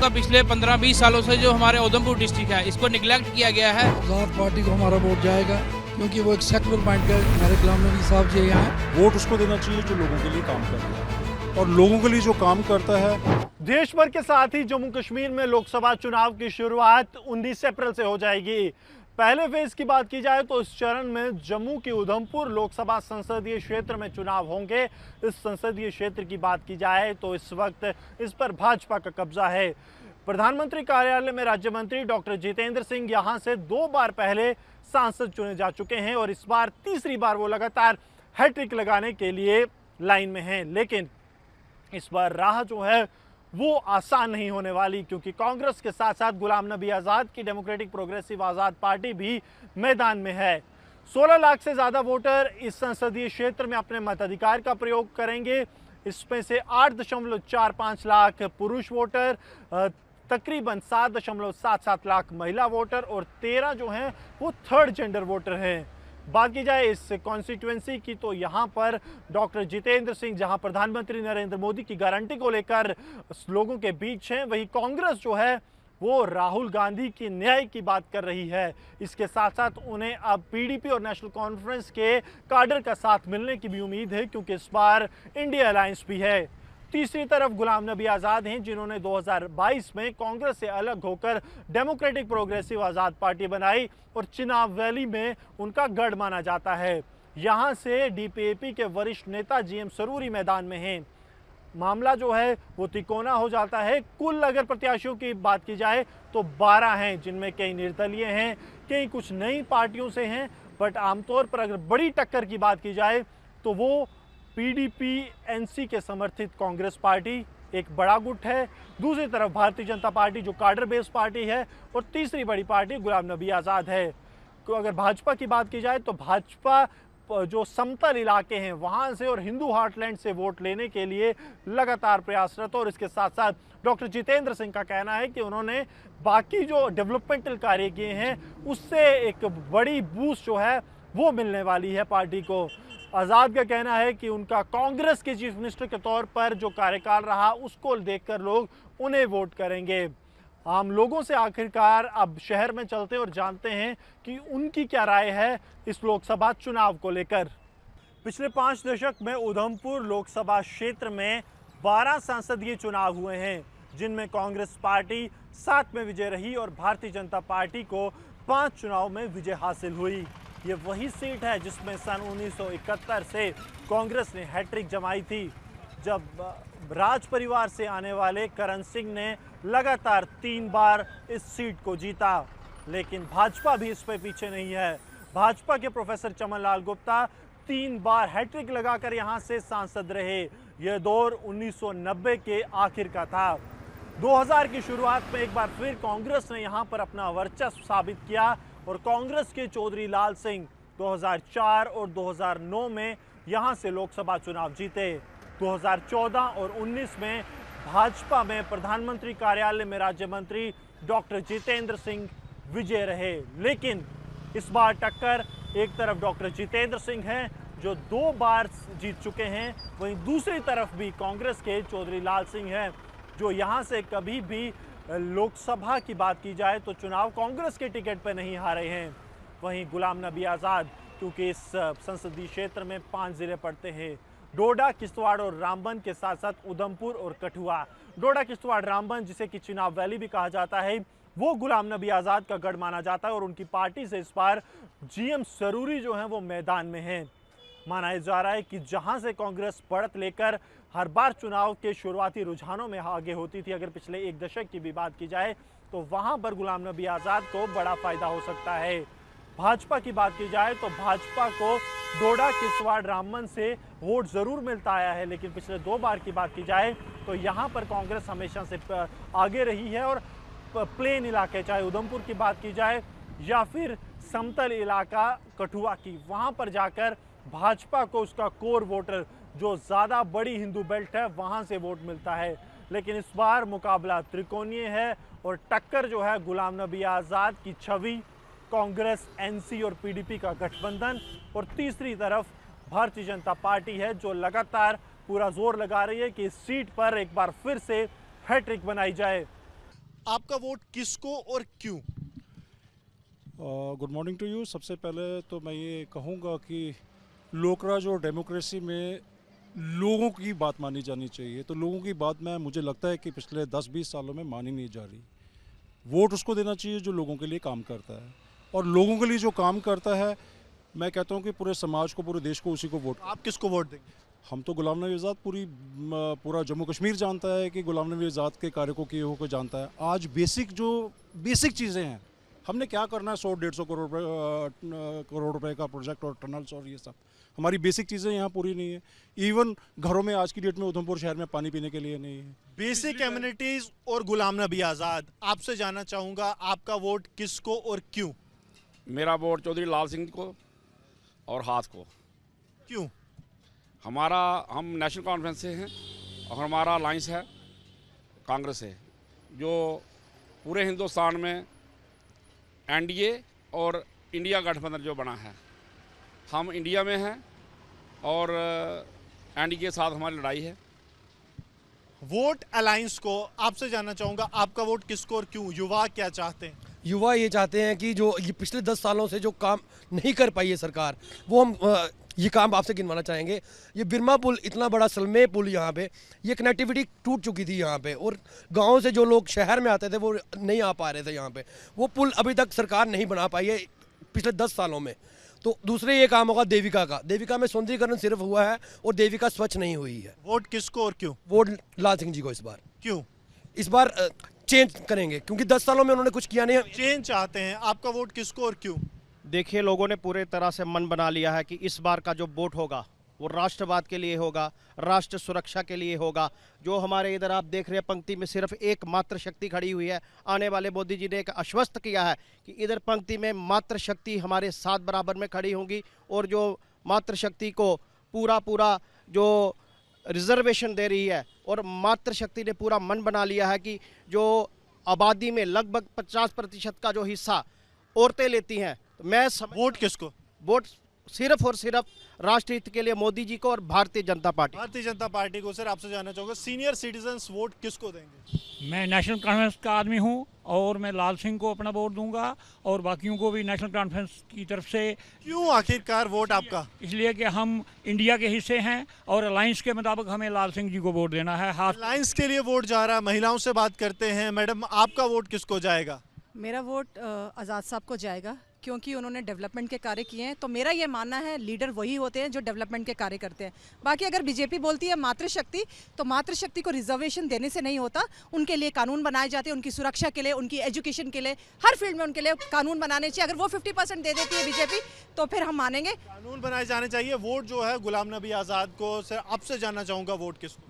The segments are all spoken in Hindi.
का पिछले 15-20 सालों से जो हमारे उधमपुर डिस्ट्रिक्ट है इसको निगलेक्ट किया गया है। आज़ाद पार्टी को हमारा वोट जाएगा क्योंकि वो एक सेकुलर माइंड का हमारे गुलाम नबी साहब जी यहाँ हैं। वोट उसको देना चाहिए जो लोगों के लिए काम कर रहा है और लोगों के लिए जो काम करता है। देश भर के साथ ही जम्मू कश्मीर में लोकसभा चुनाव की शुरुआत 19 अप्रैल से हो जाएगी। पहले फेज की बात की जाए तो इस चरण में जम्मू के उधमपुर लोकसभा संसदीय क्षेत्र में चुनाव होंगे। इस संसदीय क्षेत्र की बात की जाए तो इस वक्त इस पर भाजपा का कब्जा है। प्रधानमंत्री कार्यालय में राज्य मंत्री डॉक्टर जितेंद्र सिंह यहां से 2 बार पहले सांसद चुने जा चुके हैं और इस बार तीसरी बार वो लगातार हैट्रिक लगाने के लिए लाइन में हैं। लेकिन इस बार राह जो है वो आसान नहीं होने वाली, क्योंकि कांग्रेस के साथ साथ गुलाम नबी आज़ाद की डेमोक्रेटिक प्रोग्रेसिव आज़ाद पार्टी भी मैदान में है। 16 लाख से ज़्यादा वोटर इस संसदीय क्षेत्र में अपने मताधिकार का प्रयोग करेंगे। इसमें से 8.45 लाख पुरुष वोटर, तकरीबन 7.77 लाख महिला वोटर और 13 जो हैं वो थर्ड जेंडर वोटर हैं। बात की जाए इस कॉन्स्टिट्यूएंसी की तो यहाँ पर डॉक्टर जितेंद्र सिंह जहाँ प्रधानमंत्री नरेंद्र मोदी की गारंटी को लेकर लोगों के बीच हैं, वहीं कांग्रेस जो है वो राहुल गांधी की न्याय की बात कर रही है। इसके साथ साथ उन्हें अब पीडीपी और नेशनल कॉन्फ्रेंस के काडर का साथ मिलने की भी उम्मीद है, क्योंकि इस बार इंडिया अलायंस भी है। तीसरी तरफ गुलाम नबी आज़ाद हैं, जिन्होंने 2022 में कांग्रेस से अलग होकर डेमोक्रेटिक प्रोग्रेसिव आज़ाद पार्टी बनाई और चिनाब वैली में उनका गढ़ माना जाता है। यहां से डीपीएपी के वरिष्ठ नेता जीएम सरूरी मैदान में हैं। मामला जो है वो तिकोना हो जाता है। कुल अगर प्रत्याशियों की बात की जाए तो 12 हैं, जिनमें कई निर्दलीय हैं, कई कुछ नई पार्टियों से हैं। बट आमतौर पर अगर बड़ी टक्कर की बात की जाए तो वो पीडीपी एनसी के समर्थित कांग्रेस पार्टी एक बड़ा गुट है, दूसरी तरफ भारतीय जनता पार्टी जो काडर बेस्ड पार्टी है और तीसरी बड़ी पार्टी गुलाम नबी आज़ाद है। तो अगर भाजपा की बात की जाए तो भाजपा जो समतल इलाके हैं वहां से और हिंदू हार्टलैंड से वोट लेने के लिए लगातार प्रयासरत और इसके साथ साथ डॉक्टर जितेंद्र सिंह का कहना है कि उन्होंने बाकी जो डेवलपमेंटल कार्य किए हैं उससे एक बड़ी बूस्ट जो है वो मिलने वाली है पार्टी को। आज़ाद का कहना है कि उनका कांग्रेस के चीफ मिनिस्टर के तौर पर जो कार्यकाल रहा उसको देखकर लोग उन्हें वोट करेंगे। आम लोगों से आखिरकार अब शहर में चलते और जानते हैं कि उनकी क्या राय है इस लोकसभा चुनाव को लेकर। पिछले 5 दशक में उधमपुर लोकसभा क्षेत्र में 12 संसदीय चुनाव हुए हैं, जिनमें कांग्रेस पार्टी 7 में विजय रही और भारतीय जनता पार्टी को 5 चुनाव में विजय हासिल हुई। ये वही सीट है जिसमें सन 1971 से कांग्रेस ने हैट्रिक जमाई थी, जब राज परिवार से आने वाले करण सिंह ने लगातार 3 बार इस सीट को जीता। लेकिन भाजपा भी इस पे पीछे नहीं है। भाजपा के प्रोफेसर चमन लाल गुप्ता 3 बार हैट्रिक लगाकर यहां से सांसद रहे। यह दौर 1990 के आखिर का था। 2000 की शुरुआत में एक बार फिर कांग्रेस ने यहां पर अपना वर्चस्व साबित किया और कांग्रेस के चौधरी लाल सिंह 2004 और 2009 में यहां से लोकसभा चुनाव जीते। 2014 और 19 में भाजपा में प्रधानमंत्री कार्यालय में राज्य मंत्री डॉक्टर जितेंद्र सिंह विजय रहे। लेकिन इस बार टक्कर एक तरफ डॉक्टर जितेंद्र सिंह हैं जो 2 बार जीत चुके हैं, वहीं दूसरी तरफ भी कांग्रेस के चौधरी लाल सिंह हैं जो यहां से कभी भी लोकसभा की बात की जाए तो चुनाव कांग्रेस के टिकट पर नहीं हारे हैं। वहीं गुलाम नबी आज़ाद, क्योंकि इस संसदीय क्षेत्र में 5 जिले पड़ते हैं, डोडा, किश्तवाड़ और रामबन के साथ साथ उधमपुर और कठुआ। डोडा, किश्तवाड़, रामबन जिसे कि चिनाब वैली भी कहा जाता है, वो गुलाम नबी आज़ाद का गढ़ माना जाता है और उनकी पार्टी से इस बार जीएम सरूरी जो हैं वो मैदान में हैं। माना जा रहा है कि जहां से कांग्रेस बढ़त लेकर हर बार चुनाव के शुरुआती रुझानों में आगे होती थी, अगर पिछले 1 दशक की भी बात की जाए तो वहां पर गुलाम नबी आज़ाद को बड़ा फायदा हो सकता है। भाजपा की बात की जाए तो भाजपा को डोडा, किश्तवाड़, रामबन से वोट जरूर मिलता आया है, लेकिन पिछले 2 बार की बात की जाए तो यहाँ पर कांग्रेस हमेशा से आगे रही है और प्लेन इलाके, चाहे उधमपुर की बात की जाए या फिर समतल इलाका कठुआ की, वहाँ पर जाकर भाजपा को उसका कोर वोटर जो ज़्यादा बड़ी हिंदू बेल्ट है वहाँ से वोट मिलता है। लेकिन इस बार मुकाबला त्रिकोणीय है और टक्कर जो है गुलाम नबी आज़ाद की छवि, कांग्रेस, एनसी और पीडीपी का गठबंधन और तीसरी तरफ भारतीय जनता पार्टी है जो लगातार पूरा जोर लगा रही है कि इस सीट पर एक बार फिर से हैट्रिक बनाई जाए। आपका वोट किसको और क्यों? Good morning to you. सबसे पहले तो मैं ये कहूँगा कि लोकराज और डेमोक्रेसी में लोगों की बात मानी जानी चाहिए। तो लोगों की बात में मुझे लगता है कि पिछले 10-20 सालों में मानी नहीं जा रही। वोट उसको देना चाहिए जो लोगों के लिए काम करता है, और लोगों के लिए जो काम करता है मैं कहता हूँ कि पूरे समाज को, पूरे देश को उसी को वोट। आप किसको वोट देंगे? हम तो गुलाम नबी आज़ाद, पूरा जम्मू कश्मीर जानता है कि गुलाम नबी आज़ाद के कार्य को किए को जानता है। आज बेसिक चीज़ें हैं, हमने क्या करना है, 100-150 करोड़ रुपए का प्रोजेक्ट और टनल्स और ये सब, हमारी बेसिक चीज़ें यहाँ पूरी नहीं है। इवन घरों में आज की डेट में उधमपुर शहर में पानी पीने के लिए नहीं है। बेसिक एमिनिटीज और गुलाम नबी आज़ाद, आपसे जानना चाहूँगा आपका वोट किसको और क्यों? मेरा वोट चौधरी लाल सिंह को और हाथ को। क्यों? हम नेशनल कॉन्फ्रेंस से हैं और हमारा अलाइंस है कांग्रेस से, जो पूरे हिंदुस्तान में एनडीए और इंडिया गठबंधन जो बना है, हम इंडिया में हैं और एनडीए के साथ हमारी लड़ाई है। वोट अलायंस को आपसे जानना चाहूँगा आपका वोट किसको और क्यों? युवा क्या चाहते हैं? युवा ये चाहते हैं कि जो ये पिछले 10 सालों से जो काम नहीं कर पाई है सरकार, वो हम ये काम आपसे गिनवाना चाहेंगे। ये बिरमा पुल, इतना बड़ा सलमे पुल यहाँ पे, ये कनेक्टिविटी टूट चुकी थी यहाँ पे, और गांव से जो लोग शहर में आते थे वो नहीं आ पा रहे थे यहाँ पे। वो पुल अभी तक सरकार नहीं बना पाई है पिछले 10 सालों में। तो दूसरे ये काम होगा देविका का। देविका में सौंदर्यीकरण सिर्फ हुआ है और देविका स्वच्छ नहीं हुई है। वोट किसको और क्यों? वोट लाल सिंह जी को इस बार। क्यों? इस बार चेंज करेंगे क्योंकि 10 सालों में उन्होंने कुछ किया नहीं। चेंज चाहते हैं, आपका वोट किसको और क्यों? देखिए, लोगों ने पूरे तरह से मन बना लिया है कि इस बार का जो वोट होगा वो राष्ट्रवाद के लिए होगा, राष्ट्र सुरक्षा के लिए होगा। जो हमारे इधर आप देख रहे हैं पंक्ति में सिर्फ एक मात्र शक्ति खड़ी हुई है। आने वाले मोदी जी ने एक आश्वस्त किया है कि इधर पंक्ति में मात्र शक्ति हमारे साथ बराबर में खड़ी होंगी, और जो मात्र शक्ति को पूरा जो रिजर्वेशन दे रही है, और मात्र शक्ति ने पूरा मन बना लिया है कि जो आबादी में लगभग 50% का जो हिस्सा औरतें लेती हैं। तो मैं वोट किसको? वोट सिर्फ और सिर्फ राष्ट्र हित के लिए मोदी जी को और भारतीय जनता पार्टी। भारतीय जनता पार्टी को। सर आपसे जानना चाहूँगा सीनियर सिटीजन्स वोट किसको देंगे? मैं नेशनल कॉन्फ्रेंस का आदमी हूँ और मैं लाल सिंह को अपना वोट दूंगा, और बाकियों को भी नेशनल कॉन्फ्रेंस की तरफ से। क्यों आखिरकार वोट आपका? इसलिए कि हम इंडिया के हिस्से हैं और अलायंस के मुताबिक हमें लाल सिंह जी को वोट देना है। अलायंस के लिए वोट जा रहा है। महिलाओं से बात करते हैं। मैडम, आपका वोट किसको जाएगा? मेरा वोट आज़ाद साहब को जाएगा, क्योंकि उन्होंने डेवलपमेंट के कार्य किए हैं। तो मेरा ये मानना है लीडर वही होते हैं जो डेवलपमेंट के कार्य करते हैं। बाकी अगर बीजेपी बोलती है मातृशक्ति, तो मातृशक्ति को रिजर्वेशन देने से नहीं होता। उनके लिए कानून बनाए जाते हैं, उनकी सुरक्षा के लिए, उनकी एजुकेशन के लिए, हर फील्ड में उनके लिए कानून बनाने चाहिए। अगर वो 50% दे देती है बीजेपी, तो फिर हम मानेंगे। कानून बनाए जाने चाहिए। वोट जो है गुलाम नबी आज़ाद को। सर आपसे जानना चाहूँगा वोट किसको?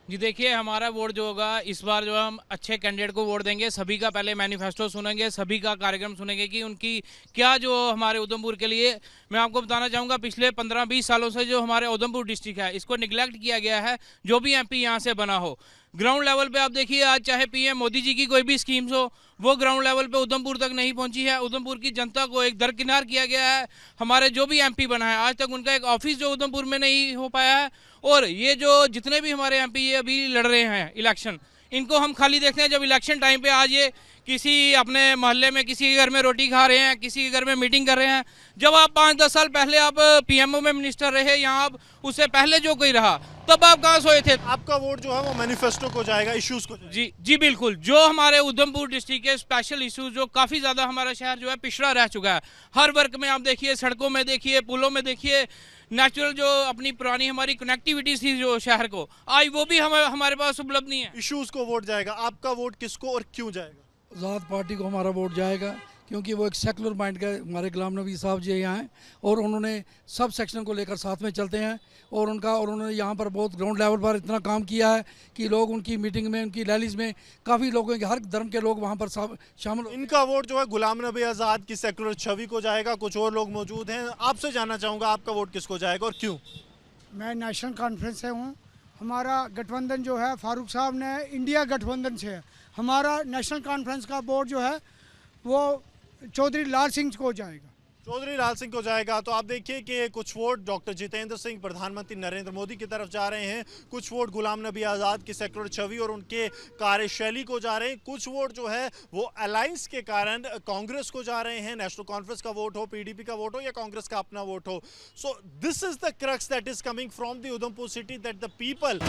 जी देखिए, हमारा वोट जो होगा इस बार जो हम अच्छे कैंडिडेट को वोट देंगे। सभी का पहले मैनिफेस्टो सुनेंगे, सभी का कार्यक्रम सुनेंगे कि उनकी क्या जो हमारे उधमपुर के लिए। मैं आपको बताना चाहूँगा पिछले 15-20 सालों से जो हमारे उधमपुर डिस्ट्रिक्ट है, इसको निगलेक्ट किया गया है। जो भी एमपी यहाँ से बना हो, ग्राउंड लेवल पे आप देखिए, आज चाहे पीएम मोदी जी की कोई भी स्कीम्स हो, वो ग्राउंड लेवल पे उधमपुर तक नहीं पहुंची है। उधमपुर की जनता को एक दरकिनार किया गया है। हमारे जो भी एमपी बना है, आज तक उनका एक ऑफिस जो उधमपुर में नहीं हो पाया है। और ये जो जितने भी हमारे एमपी ये अभी लड़ रहे हैं इलेक्शन, इनको हम खाली देखते हैं जब इलेक्शन टाइम पे आज ये किसी अपने मोहल्ले में किसी के घर में रोटी खा रहे हैं, किसी के घर में मीटिंग कर रहे हैं। जब आप 5-10 साल पहले आप पीएमओ में मिनिस्टर रहे, यहाँ आप उससे पहले जो कोई रहा, तब आप कहाँ सोए थे? आपका वोट जो है वो मैनिफेस्टो को जाएगा, इश्यूज को जाएगा। जी बिल्कुल। जो हमारे उधमपुर डिस्ट्रिक्ट के स्पेशल इश्यूज, जो काफ़ी ज़्यादा हमारा शहर जो है पिछड़ा रह चुका है, हर वर्ग में आप देखिए, सड़कों में देखिए, पुलों में देखिए, नेचुरल जो अपनी पुरानी हमारी कनेक्टिविटी थी जो शहर को, आज वो भी हमारे पास उपलब्ध नहीं है। इश्यूज को वोट जाएगा। आपका वोट किसको और क्यों जाएगा? आज़ाद पार्टी को हमारा वोट जाएगा, क्योंकि वो एक सेकुलर माइंड का हमारे गुलाम नबी साहब जी यहाँ हैं, और उन्होंने सब सेक्शन को लेकर साथ में चलते हैं। और उन्होंने यहाँ पर बहुत ग्राउंड लेवल पर इतना काम किया है कि लोग उनकी मीटिंग में, उनकी रैलीज में काफ़ी लोगों के, हर धर्म के लोग वहाँ पर शामिल। इनका वोट जो है गुलाम नबी आज़ाद की सेकुलर छवि को जाएगा। कुछ और लोग मौजूद हैं, आपसे जानना चाहूँगा आपका वोट किसको जाएगा और क्यों? मैं नेशनल कॉन्फ्रेंस से हूँ। हमारा गठबंधन जो है, फारूक साहब ने इंडिया गठबंधन से है। हमारा नेशनल कॉन्फ्रेंस का वोट जो है वो चौधरी लाल सिंह को जाएगा। चौधरी लाल सिंह को जाएगा। तो आप देखिए कि कुछ वोट डॉक्टर जितेंद्र सिंह प्रधानमंत्री नरेंद्र मोदी की तरफ जा रहे हैं, कुछ वोट गुलाम नबी आज़ाद की सेक्युलर छवि और उनके कार्यशैली को जा रहे हैं, कुछ वोट जो है वो अलायंस के कारण कांग्रेस को जा रहे हैं, नेशनल कॉन्फ्रेंस का वोट हो, पीडीपी का वोट हो या कांग्रेस का अपना वोट हो। So this is the crux that is coming from the Udhampur city, that the people